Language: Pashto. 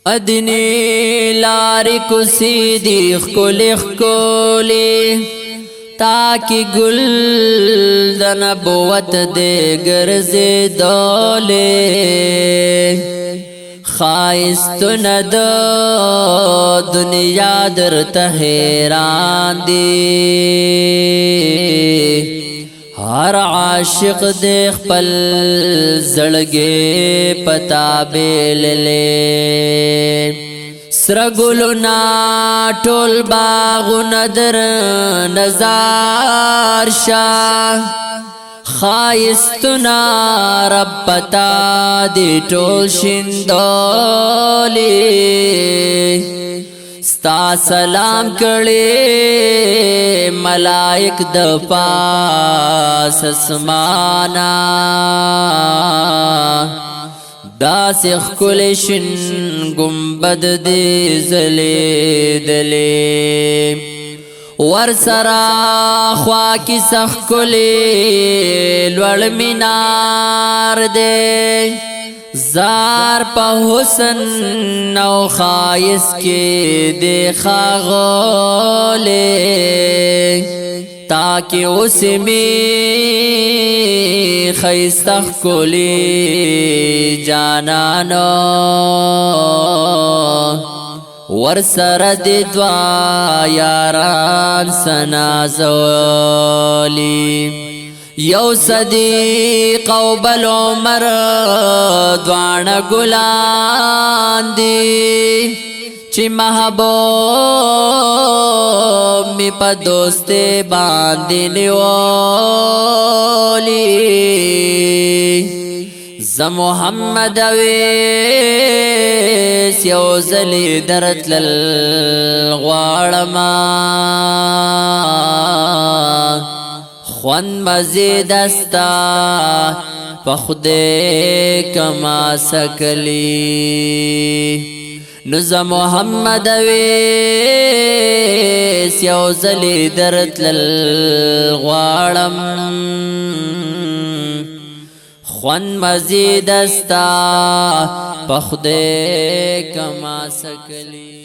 ادنی لاری کسی دی خکولی خکولی تاکی گل د نبوت دے گرزی دولی خائستون دا دنیا در تحیران دی ہر عاشق دے خپل زړګي پتا بیل لے سرګلنا ټول باغونه در نظر شاه خایستنا رب پتا دی ټول شندولي ستا سلام کړي ملائک د پاس اسمانا داس خکل شن گنبد دی زلیدلی ور سرا خواکی سخکلی لوړ مینار دے زار پا حسن نو خائس کے دیکھا غولے تاکہ اس میں خیستخ کلی جانانو ورسرد دعا یاران سنازولی یو صدیق او بل عمر دوان گلان دی چی محبوب می پا دوست باندی نیولی ز محمد اویس یو زلی درت للغوارما خوان مزید استا پخده کما سکلی نز محمد اویس یو زلی درت للغوارم خوان مزید استا پخده کما سکلی